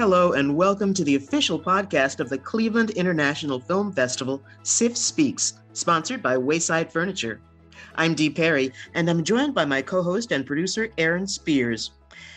Hello, and welcome to the official podcast of the Cleveland International Film Festival, CIFF Speaks, sponsored by Wayside Furniture. I'm Dee Perry, and I'm joined by my co-host and producer, Aaron Spears.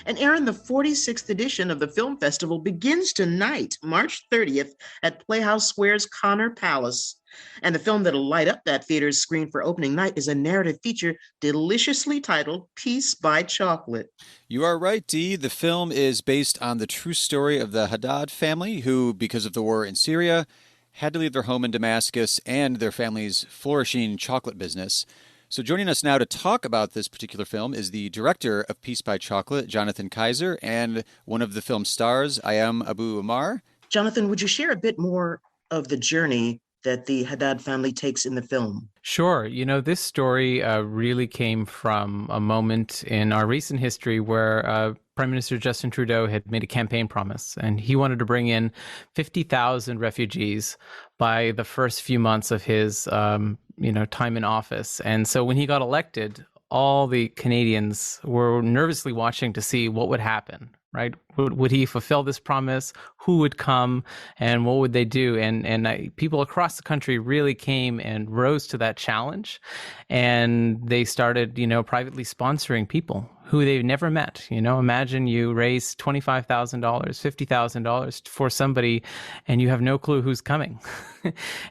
And Aaron, the 46th edition of the film festival begins tonight, March 30th, at Playhouse Square's Connor Palace. And the film that'll light up that theater's screen for opening night is a narrative feature deliciously titled Peace by Chocolate. You are right, Dee. The film is based on the true story of the Hadhad family who, because of the war in Syria, had to leave their home in Damascus and their family's flourishing chocolate business. So joining us now to talk about this particular film is the director of Peace by Chocolate, Jonathan Keijser, and one of the film's stars, Ayham Ammar. Jonathan, would you share a bit more of the journey that the Hadhad family takes in the film? Sure. This story really came from a moment in our recent history where Prime Minister Justin Trudeau had made a campaign promise, and he wanted to bring in 50,000 refugees by the first few months of his, time in office. And so when he got elected, all the Canadians were nervously watching to see what would happen, right? Would he fulfill this promise? Who would come and what would they do? And people across the country really came and rose to that challenge. And they started, privately sponsoring people who they've never met. Imagine you raise $25,000, $50,000 for somebody and you have no clue who's coming.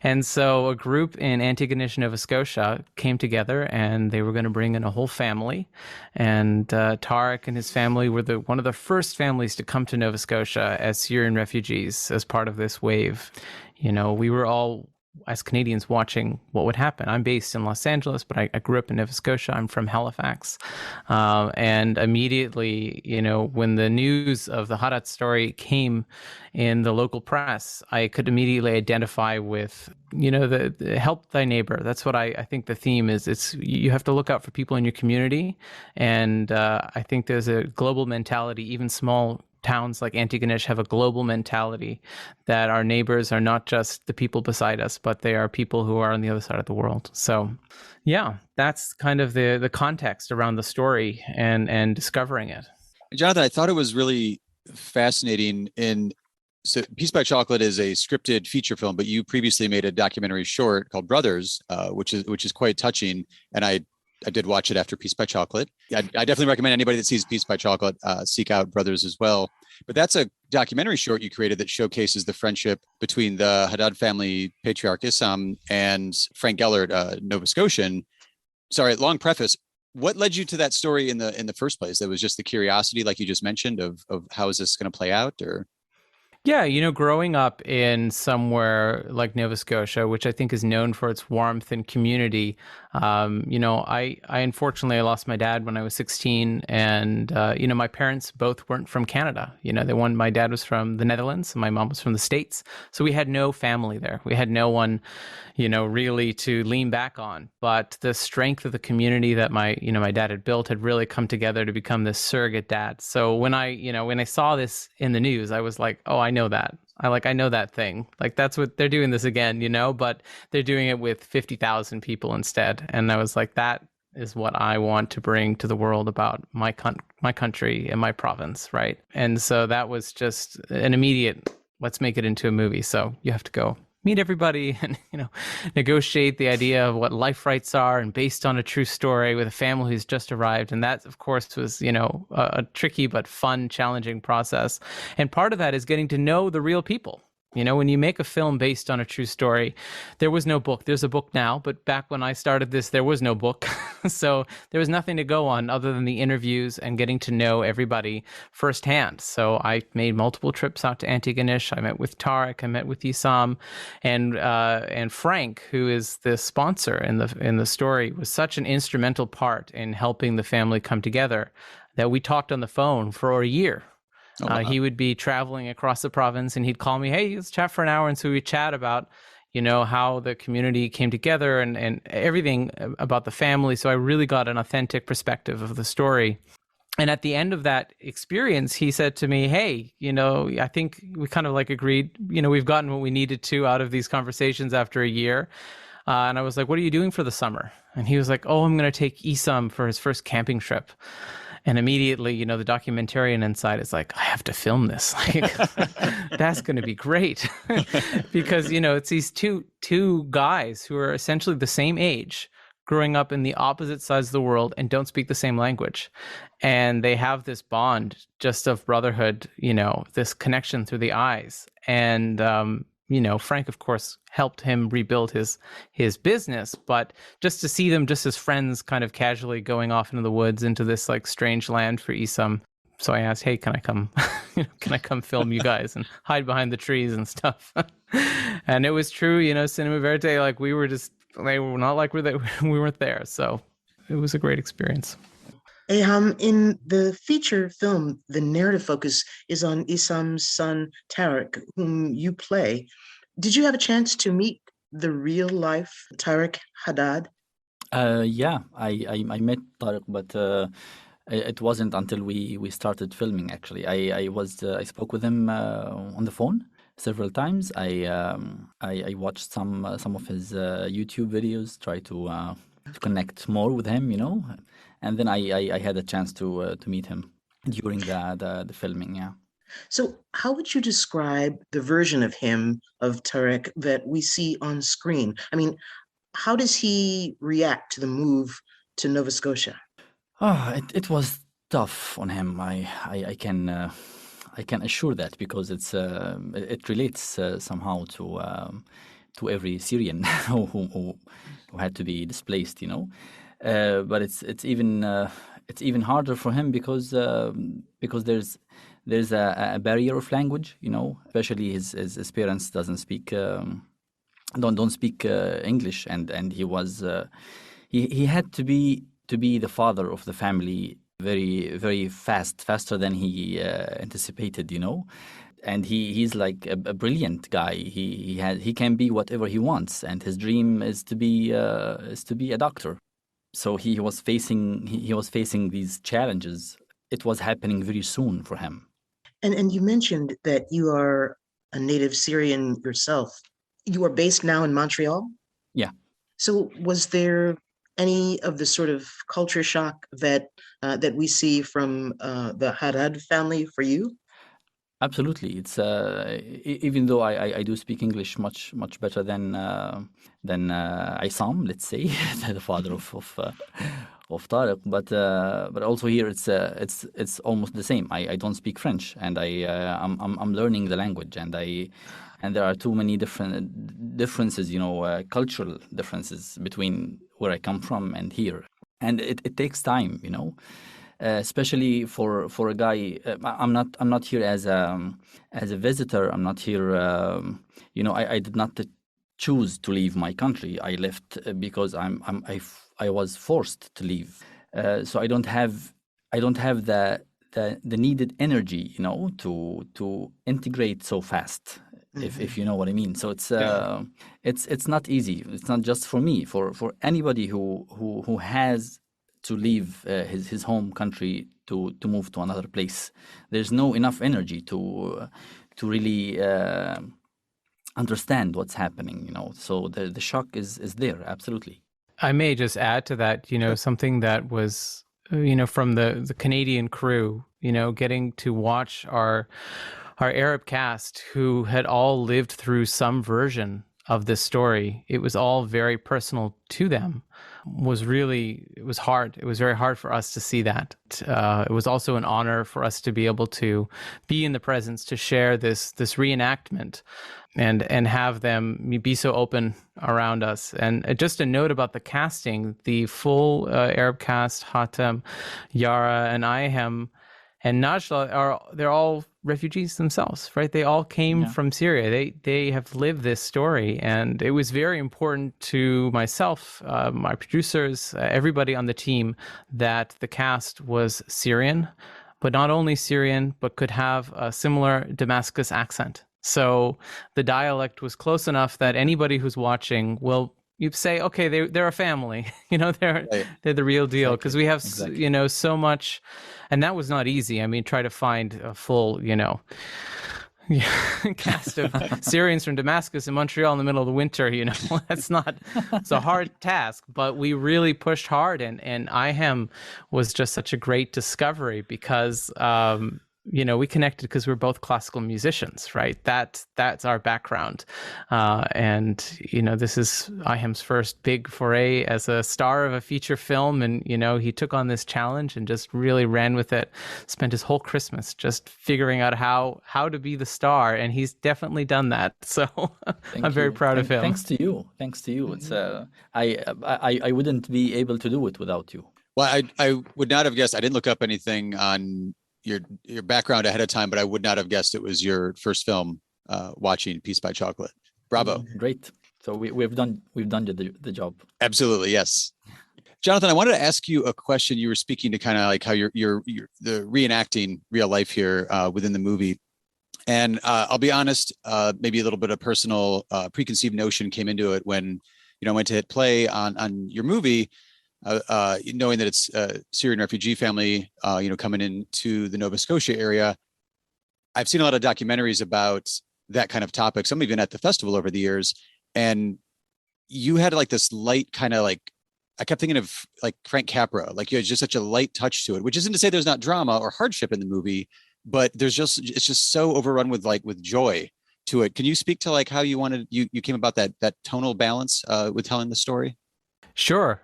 And so a group in Antigonish, Nova Scotia came together and they were going to bring in a whole family. And Tarek and his family were one of the first families to come to Nova Scotia as Syrian refugees as part of this wave. We were all, as Canadians, watching what would happen. I'm based in Los Angeles, but I grew up in Nova Scotia. I'm from Halifax. And immediately, when the news of the Hadhad story came in the local press, I could immediately identify with, the help thy neighbor. That's what I think the theme is. You have to look out for people in your community. And I think there's a global mentality. Even small towns like Antigonish have a global mentality that our neighbors are not just the people beside us, but they are people who are on the other side of the world. So, yeah, that's kind of the context around the story and discovering it. Jonathan, I thought it was really fascinating. So Peace by Chocolate is a scripted feature film, but you previously made a documentary short called Brothers, which is quite touching. And I did watch it after Peace by Chocolate. I definitely recommend anybody that sees Peace by Chocolate seek out Brothers as well. But that's a documentary short you created that showcases the friendship between the Hadhad family patriarch Ayham and Frank Gellert, Nova Scotian. Sorry, long preface. What led you to that story in the first place? That was just the curiosity, like you just mentioned, of how is this going to play out, or? Yeah, growing up in somewhere like Nova Scotia, which I think is known for its warmth and community, I unfortunately lost my dad when I was 16, and my parents both weren't from Canada. My dad was from the Netherlands, and my mom was from the States, so we had no family there. We had no one, really to lean back on. But the strength of the community that my dad had built had really come together to become this surrogate dad. So when I saw this in the news, I was like, oh, I know that. I know that thing. Like, that's what they're doing this again, but they're doing it with 50,000 people instead. And I was like, that is what I want to bring to the world about my country and my province, right? And so that was just an immediate, let's make it into a movie. So you have to go meet everybody and, negotiate the idea of what life rights are and based on a true story with a family who's just arrived. And that, of course, was, a tricky but fun, challenging process. And part of that is getting to know the real people. When you make a film based on a true story, there was no book. There's a book now, but back when I started this, there was no book. So there was nothing to go on other than the interviews and getting to know everybody firsthand. So I made multiple trips out to Antigonish. I met with Tarek, I met with Ayham, and Frank, who is the sponsor in the story, was such an instrumental part in helping the family come together that we talked on the phone for a year. Oh, wow. He would be traveling across the province and he'd call me, hey, let's chat for an hour. And so we'd chat about, how the community came together and everything about the family. So I really got an authentic perspective of the story. And at the end of that experience, he said to me, hey, I think we kind of agreed, we've gotten what we needed to out of these conversations after a year. And I was like, what are you doing for the summer? And he was like, oh, I'm going to take Ayham for his first camping trip. And immediately, you know, the documentarian inside is like, I have to film this. Like, that's going to be great. Because, you know, it's these two guys who are essentially the same age, growing up in the opposite sides of the world and don't speak the same language. And they have this bond just of brotherhood, you know, this connection through the eyes. And, you know, Frank, of course, helped him rebuild his business, but just to see them just as friends kind of casually going off into the woods into this like strange land for Isam. So I asked, hey, can I come, can I come film you guys and hide behind the trees and stuff? And it was true, you know, Cinema Verde, like they were not like we weren't there. So it was a great experience. Ayham, in the feature film, the narrative focus is on Isam's son, Tariq, whom you play. Did you have a chance to meet the real-life Tariq Hadhad? Yeah, I met Tariq, but it wasn't until we started filming, actually. I spoke with him on the phone several times. I watched some of his YouTube videos, try to connect more with him, you know. And then I had a chance to meet him during the filming, yeah. So how would you describe the version of him, of Tariq, that we see on screen? I mean, how does he react to the move to Nova Scotia? Oh, it was tough on him. I can assure that, because it relates somehow to every Syrian who had to be displaced, you know. But it's even harder for him because there's a barrier of language, you know. Especially his parents don't speak English, and he had to be the father of the family very, very faster than he anticipated, you know. And he's like a brilliant guy. He can be whatever he wants, and his dream is to be a doctor. So he was facing these challenges. It was happening very soon for him. And you mentioned that you are a native Syrian yourself. You are based now in Montreal? Yeah. So was there any of the sort of culture shock that we see from the Hadhad family for you? Absolutely. It's even though I do speak English much better than Isam, let's say, the father of Tariq, but also here it's almost the same. I don't speak French, and I'm learning the language, and there are too many differences, you know, cultural differences between where I come from and here, and it takes time, you know. Especially for a guy, I'm not here as a visitor. I'm not here. You know, I did not choose to leave my country. I left because I was forced to leave. So I don't have the needed energy, you know, to integrate so fast. Mm-hmm. If you know what I mean. So it's not easy. It's not just for me. For anybody who has to leave his home country to move to another place. There's no enough energy to really understand what's happening, you know. So the shock is there, absolutely. I may just add to that, you know, something that was, you know, from the Canadian crew, you know, getting to watch our Arab cast who had all lived through some version of this story. It was all very personal to them. It was hard. It was very hard for us to see that. It was also an honor for us to be able to be in the presence, to share this reenactment and have them be so open around us. And just a note about the casting, the full Arab cast, Hatem, Yara, and Ayham, and Najla they're all refugees themselves, right? They all came from Syria. They have lived this story, and it was very important to myself, my producers, everybody on the team, that the cast was Syrian, but not only Syrian, but could have a similar Damascus accent. So the dialect was close enough that anybody who's watching will you say, okay, they're a family, you know, they're the real deal, because we have, you know, so much, and that was not easy. I mean, try to find a full, you know, cast of Syrians from Damascus in Montreal in the middle of the winter, it's a hard task, but we really pushed hard, and Ayham was just such a great discovery because we connected because we're both classical musicians, right? That's our background. And this is Ayham's first big foray as a star of a feature film. And, he took on this challenge and just really ran with it, spent his whole Christmas just figuring out how to be the star. And he's definitely done that. So I'm very proud of him. Thanks to you. It's I wouldn't be able to do it without you. Well, I would not have guessed. I didn't look up anything on your background ahead of time, but I would not have guessed it was your first film watching Peace by Chocolate. Bravo. Great. So we've done the job. Absolutely, yes. Jonathan, I wanted to ask you a question. You were speaking to kind of like how you're the reenacting real life here within the movie. And I'll be honest, maybe a little bit of personal preconceived notion came into it when I went to hit play on your movie. Knowing that it's a Syrian refugee family, coming into the Nova Scotia area. I've seen a lot of documentaries about that kind of topic, some even at the festival over the years. And you had like this light kind of like, I kept thinking of like Frank Capra, like you had just such a light touch to it, which isn't to say there's not drama or hardship in the movie, but it's just so overrun with joy to it. Can you speak to like how you came about that tonal balance with telling the story? Sure.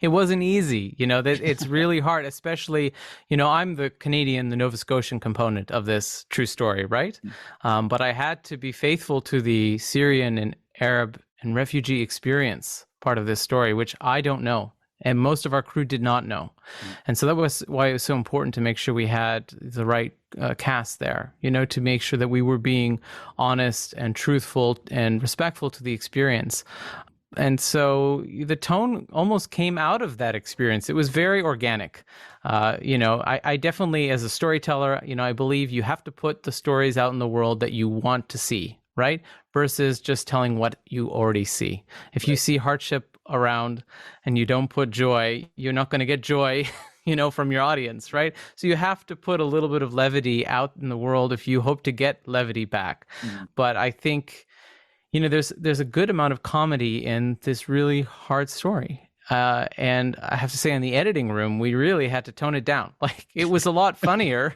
It wasn't easy, that it's really hard, especially, I'm the Canadian, the Nova Scotian component of this true story, right? But I had to be faithful to the Syrian and Arab and refugee experience part of this story, which I don't know. And most of our crew did not know. And so that was why it was so important to make sure we had the right cast there, to make sure that we were being honest and truthful and respectful to the experience. And so the tone almost came out of that experience. It was very organic. I definitely, as a storyteller, I believe you have to put the stories out in the world that you want to see, right? Versus just telling what you already see. If you see hardship around and you don't put joy, you're not going to get joy, from your audience, right? So you have to put a little bit of levity out in the world if you hope to get levity back. But I think there's a good amount of comedy in this really hard story. And I have to say, in the editing room, we really had to tone it down. Like, it was a lot funnier.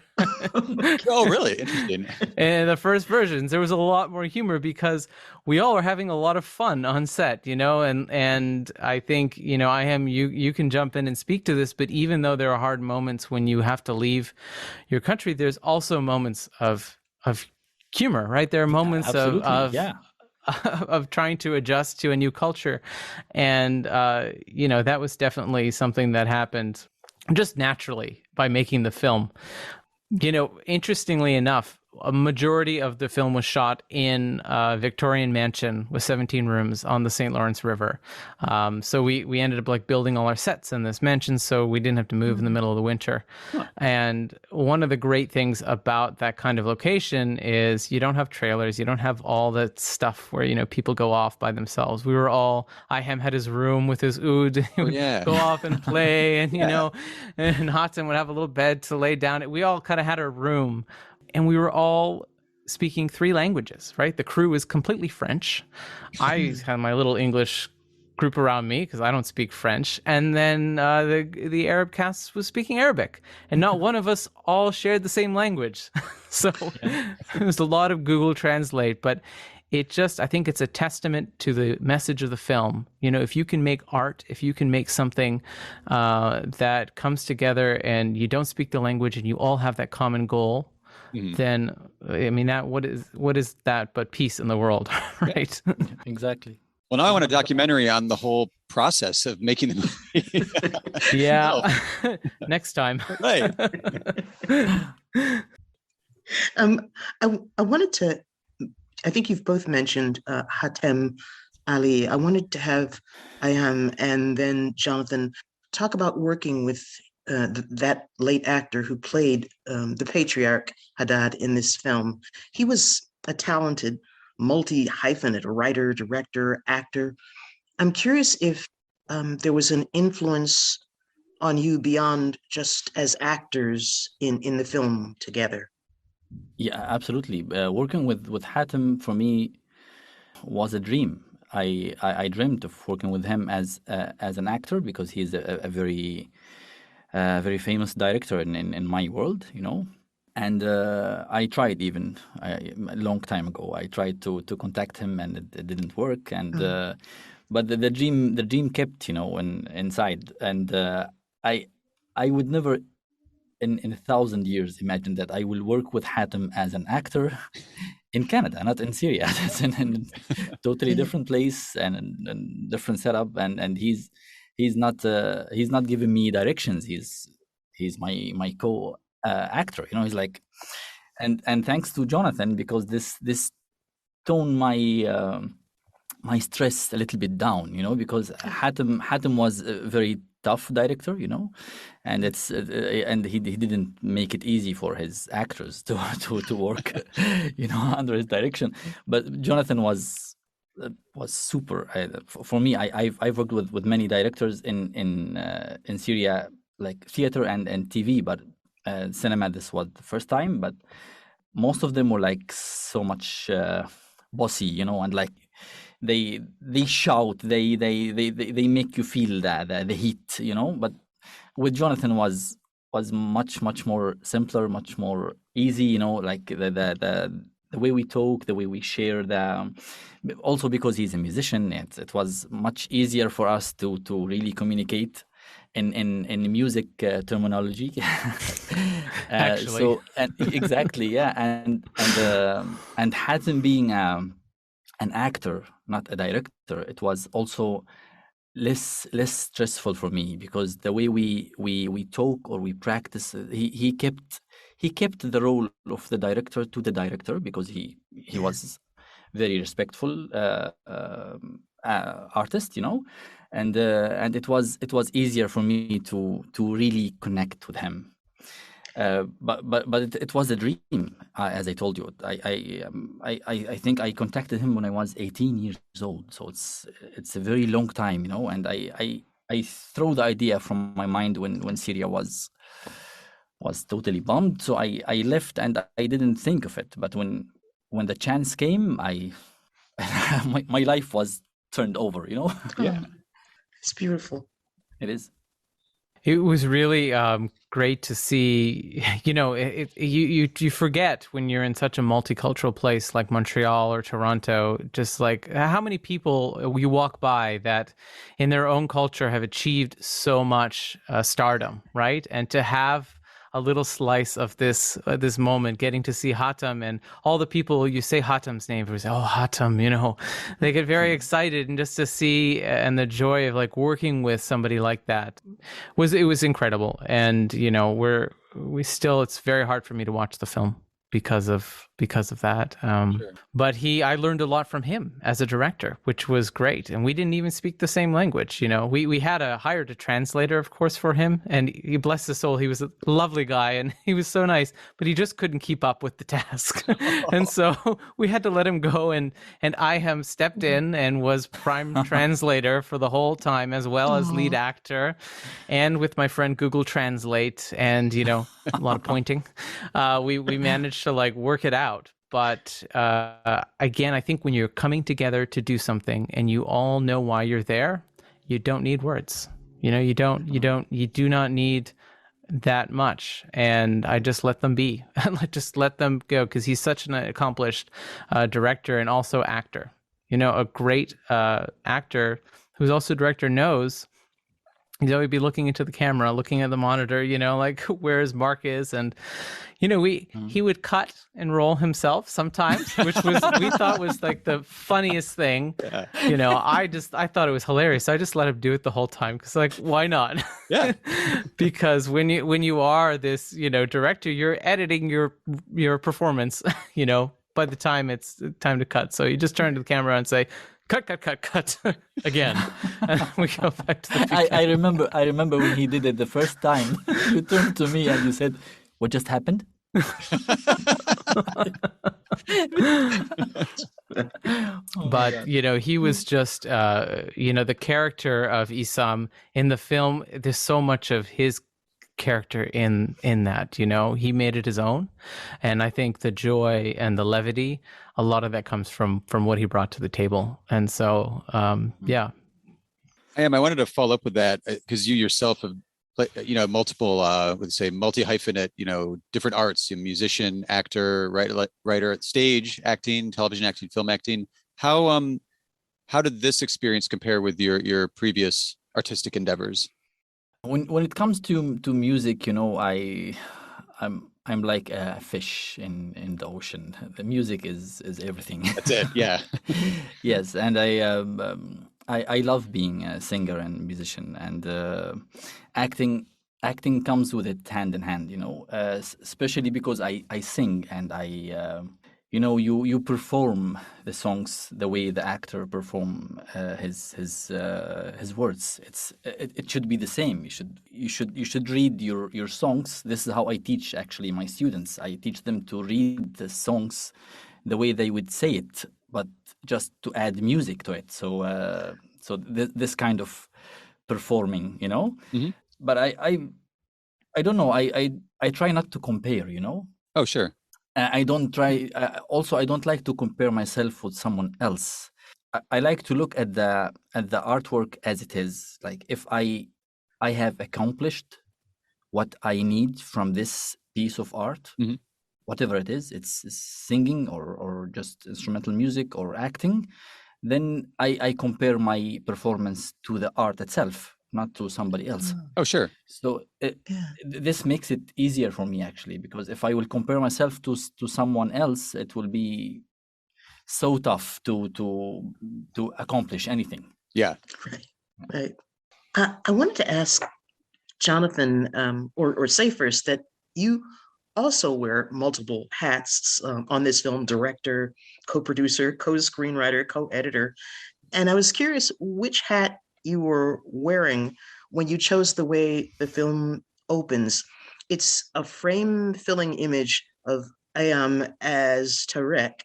Oh, really? Interesting. In the first versions, there was a lot more humor because we all are having a lot of fun on set, and I think, Ayham, you can jump in and speak to this, but even though there are hard moments when you have to leave your country, there's also moments of humor, right? There are moments of trying to adjust to a new culture. And, that was definitely something that happened just naturally by making the film. Interestingly enough, a majority of the film was shot in a Victorian mansion with 17 rooms on the St. Lawrence River. So we ended up like building all our sets in this mansion, so we didn't have to move in the middle of the winter. And one of the great things about that kind of location is you don't have trailers, you don't have all that stuff where, people go off by themselves. Ayham had his room with his oud, he would go off and play, and, and Hatem would have a little bed to lay down. We all kind of had our room. And we were all speaking 3 languages, right? The crew was completely French. I had my little English group around me because I don't speak French. And then the Arab cast was speaking Arabic. And not one of us all shared the same language. So it was a lot of Google Translate. But I think it's a testament to the message of the film. If you can make art, if you can make something that comes together and you don't speak the language and you all have that common goal, then what is that but peace in the world, right? Exactly. Well, now I want a documentary on the whole process of making the movie. Yeah. Next time. Right. I wanted to, I think you've both mentioned Hatem Ali. I wanted to have Ayham and then Jonathan talk about working with that late actor who played the patriarch Hadhad in this film. He was a talented multi-hyphenate writer, director, actor. I'm curious if there was an influence on you beyond just as actors in the film together. Yeah, absolutely. Working with Hatem for me was a dream. I dreamt of working with him as an actor because he's a very famous director in my world, you know. And I tried even a long time ago. I tried to contact him, and it didn't work. And but the dream kept, you know, inside. And I would never in 1,000 years imagine that I will work with Hatem as an actor in Canada, not in Syria. That's in totally different place and different setup. And he's not giving me directions. He's my co actor. You know, he's like, and thanks to Jonathan, because this toned my stress a little bit down, you know, because Hatem was a very tough director, you know, and it's and he didn't make it easy for his actors to work, you know, under his direction. But Jonathan was super. For me, I've worked with many directors in Syria, like theater and TV, but cinema, this was the first time. But most of them were like so much bossy, you know, and like they shout, they make you feel the heat, you know. But with Jonathan was much more simpler, much more easy, you know, like the way we talk, the way we share, also because he's a musician, it was much easier for us to really communicate in music terminology. Actually. So and exactly, yeah, and Hatem being an actor, not a director, it was also less stressful for me, because the way we talk or we practice, he kept the role of the director to the director, because he was very respectful artist, you know, and it was easier for me to really connect with him. But it was a dream, as I told you. I think I contacted him when I was 18 years old, so it's a very long time, you know. And I threw the idea from my mind when Syria was totally bombed. So I left and I didn't think of it. But when the chance came, my life was turned over, you know. Yeah. It's beautiful. It is. It was really great to see. You know, you forget when you're in such a multicultural place like Montreal or Toronto, just like how many people you walk by that in their own culture have achieved so much stardom, right? And to have a little slice of this moment, getting to see Hatem and all the people you say Hatem's name for, say, oh, Hatem, you know, they get very excited, and just to see and the joy of like working with somebody like that was incredible. And you know, it's very hard for me to watch the film because of that. Sure. But I learned a lot from him as a director, which was great. And we didn't even speak the same language. You know, we had hired a translator, of course, for him, and he, bless his soul, he was a lovely guy and he was so nice, but he just couldn't keep up with the task. And so we had to let him go, and Ayham stepped in and was prime translator for the whole time, as well as lead actor, and with my friend Google Translate, and you know, a lot of pointing, we managed to like work it out. But again, I think when you're coming together to do something and you all know why you're there, you don't need words. You know, you do not need that much. And I just let them be. Just let them go, because he's such an accomplished director and also actor. You know, a great actor who's also director knows he'd always be looking into the camera, looking at the monitor, you know, like where his mark is. And, you know, he would cut and roll himself sometimes, which we thought was like the funniest thing. Yeah. You know, I thought it was hilarious. I just let him do it the whole time, because like, why not? Yeah. Because when you are this, you know, director, you're editing your performance, you know, by the time it's time to cut. So you just turn to the camera and say, cut again. And we go back to the beginning. I remember when he did it the first time. You turned to me and you said, "What just happened?" But you know, he was just you know, the character of Issam in the film, there's so much of his character in that. He made it his own, and I think the joy and the levity, a lot of that comes from what he brought to the table. And so yeah. I wanted to follow up with that because you yourself have multiple let's say multi-hyphenate, different arts, musician, actor, writer at stage acting, television acting, film acting. How did this experience compare with your previous artistic endeavors? When it comes to music, I'm like a fish in the ocean. The music is everything. That's it. Yeah. Yes, and I love being a singer and musician, and acting comes with it hand in hand. Especially because I sing, and you perform the songs the way the actor perform his words. It should be the same. You should read your songs. This is how I teach actually my students. I teach them to read the songs the way they would say it, but just to add music to it. So this kind of performing, Mm-hmm. But I don't know. I try not to compare. Oh, sure. I don't try. Also, I don't like to compare myself with someone else. I like to look at the artwork as it is. Like if I have accomplished what I need from this piece of art, mm-hmm. whatever it is, it's singing or just instrumental music or acting, then I compare my performance to the art itself, not to somebody else. Oh, sure. So this makes it easier for me actually, because if I will compare myself to someone else, it will be so tough to accomplish anything. Yeah. Right. I wanted to ask Jonathan, or say first that you also wear multiple hats on this film: director, co-producer, co-screenwriter, co-editor. And I was curious which hat you were wearing when you chose the way the film opens. It's a frame-filling image of Ayham as Tarek,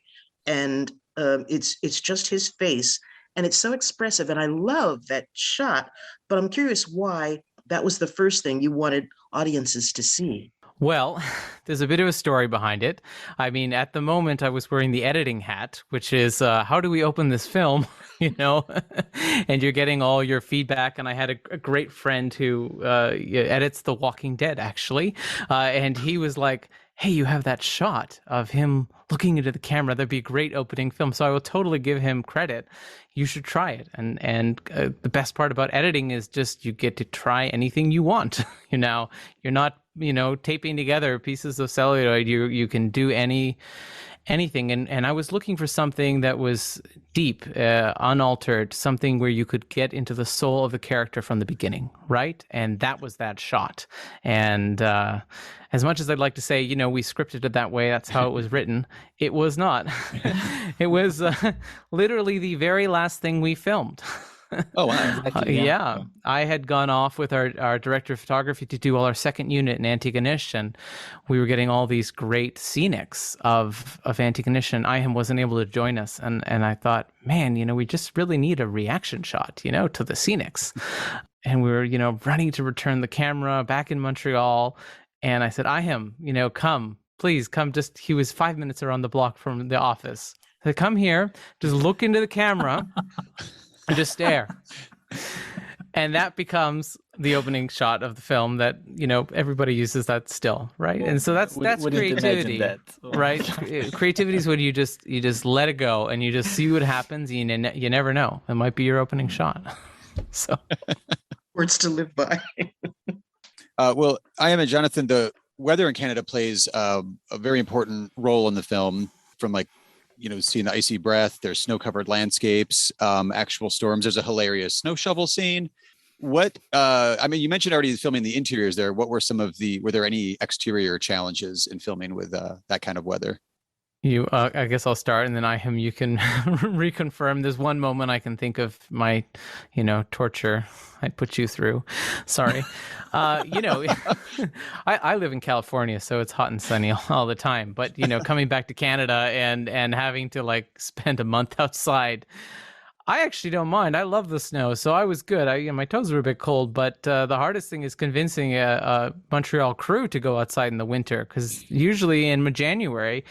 and it's just his face, and it's so expressive, and I love that shot, but I'm curious why that was the first thing you wanted audiences to see. Well, there's a bit of a story behind it. I mean, at the moment, I was wearing the editing hat, which is how do we open this film, and you're getting all your feedback. And I had a great friend who edits The Walking Dead, actually, and he was like, hey, you have that shot of him looking into the camera. That'd be a great opening film. So I will totally give him credit. You should try it. And the best part about editing is just you get to try anything you want. You're not, taping together pieces of celluloid. You can do anything. And I was looking for something that was deep, unaltered, something where you could get into the soul of the character from the beginning, right? And that was that shot. And as much as I'd like to say, we scripted it that way, that's how it was written, it was not. It was literally the very last thing we filmed. Oh, wow. Yeah. I had gone off with our director of photography to do all our second unit in Antigonish, and we were getting all these great scenics of Antigonish, and Ayham wasn't able to join us. And I thought, man, we just really need a reaction shot, to the scenics. And we were, running to return the camera back in Montreal. And I said, Ayham, come, please come. He was 5 minutes around the block from the office. I said, come here, just look into the camera. And just stare. And that becomes the opening shot of the film that, everybody uses that still, right? And so that's creativity, right? Creativity is when you just let it go and you just see what happens. You never know. It might be your opening shot. So words to live by. Well, Ayham and Jonathan, the weather in Canada plays a very important role in the film, from seeing the icy breath, there's snow-covered landscapes, actual storms. There's a hilarious snow shovel scene. What, you mentioned already filming the interiors there. What were were there any exterior challenges in filming with that kind of weather? I guess I'll start, and then Ayham, you can reconfirm. There's one moment I can think of my, torture I put you through. Sorry. I live in California, so it's hot and sunny all the time. But, coming back to Canada and having to spend a month outside, I actually don't mind. I love the snow, so I was good. My toes were a bit cold, but the hardest thing is convincing a Montreal crew to go outside in the winter, because usually in January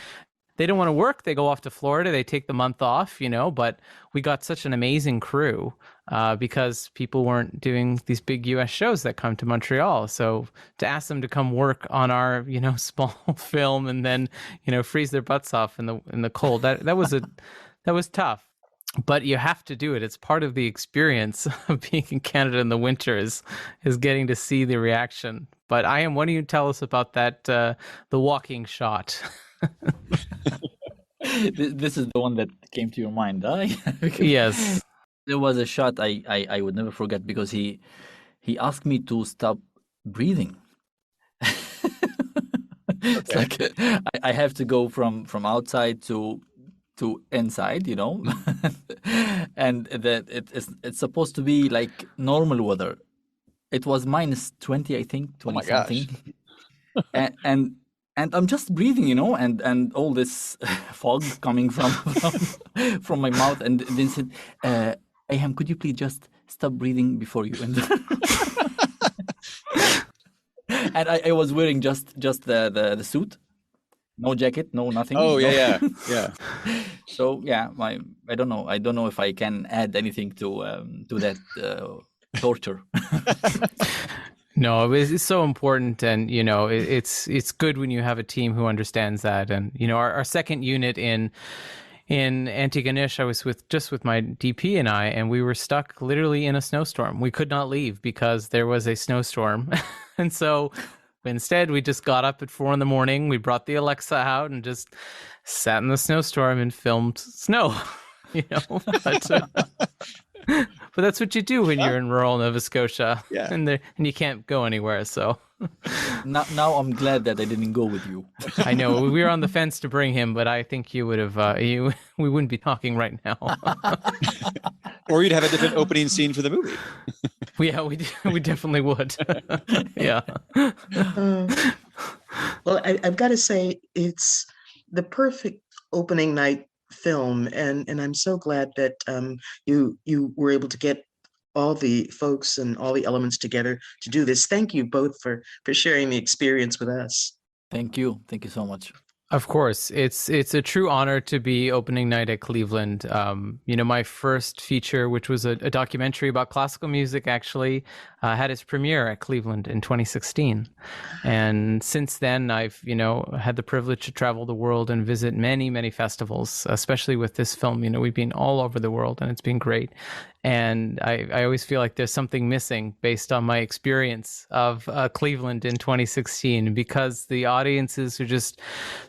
they don't want to work. They go off to Florida. They take the month off, but we got such an amazing crew because people weren't doing these big US shows that come to Montreal. So to ask them to come work on our, small film and then, freeze their butts off in the cold, that was tough. But you have to do it. It's part of the experience of being in Canada in the winter is getting to see the reaction. But Ayham, why don't you tell us about that, the walking shot? This is the one that came to your mind, huh? Yes. There was a shot I would never forget because he asked me to stop breathing. It's like I have to go from outside to inside, and that it's supposed to be like normal weather. It was -20, I think, 20 something. And I'm just breathing, and all this fog coming from my mouth, and then said, Ayham, could you please just stop breathing before you enter? And I was wearing just the suit, no jacket, no nothing. Oh, no. yeah. So yeah, I don't know if I can add anything to that torture. No, it's so important, and it's good when you have a team who understands that. And our second unit in Antigonish, I was with my DP and we were stuck literally in a snowstorm. We could not leave because there was a snowstorm, and so instead we just got up at 4 a.m. We brought the Alexa out and just sat in the snowstorm and filmed snow. But that's what you do when you're in rural Nova Scotia, and you can't go anywhere. So now I'm glad that I didn't go with you. I know we were on the fence to bring him, but I think you would have. We wouldn't be talking right now. Or you'd have a different opening scene for the movie. Yeah, we definitely would. Yeah. Well, I've got to say it's the perfect opening night film, and I'm so glad that you were able to get all the folks and all the elements together to do this. Thank you both for sharing the experience with us. Thank you so much. Of course, it's a true honor to be opening night at Cleveland. My first feature, which was a documentary about classical music, actually had its premiere at Cleveland in 2016. And since then, I've had the privilege to travel the world and visit many, many festivals, especially with this film. We've been all over the world, and it's been great. And I always feel like there's something missing based on my experience of Cleveland in 2016, because the audiences are just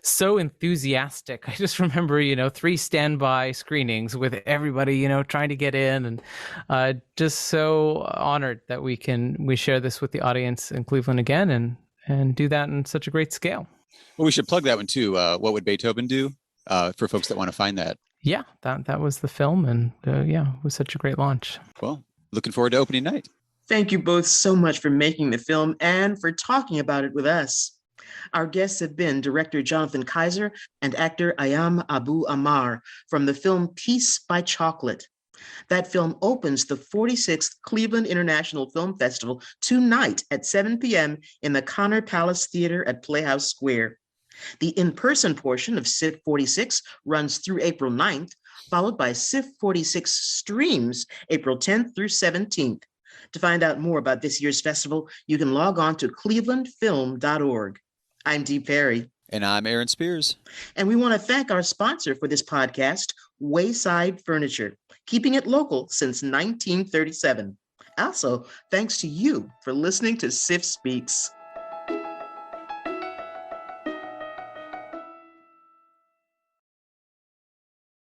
so enthusiastic. I just remember, 3 standby screenings with everybody, trying to get in, and just so honored that we share this with the audience in Cleveland again and do that in such a great scale. Well, we should plug that one too. What would Beethoven do for folks that want to find that? Yeah, that was the film, and it was such a great launch. Well, looking forward to opening night. Thank you both so much for making the film and for talking about it with us. Our guests have been director Jonathan Keijser and actor Ayham Ammar from the film Peace by Chocolate. That film opens the 46th Cleveland International Film Festival tonight at 7 p.m. in the Connor Palace Theater at Playhouse Square. The in-person portion of CIFF 46 runs through April 9th, followed by CIFF 46 streams April 10th through 17th. To find out more about this year's festival, you can log on to clevelandfilm.org. I'm Dee Perry. And I'm Aaron Spears. And we want to thank our sponsor for this podcast, Wayside Furniture, keeping it local since 1937. Also, thanks to you for listening to CIFF Speaks.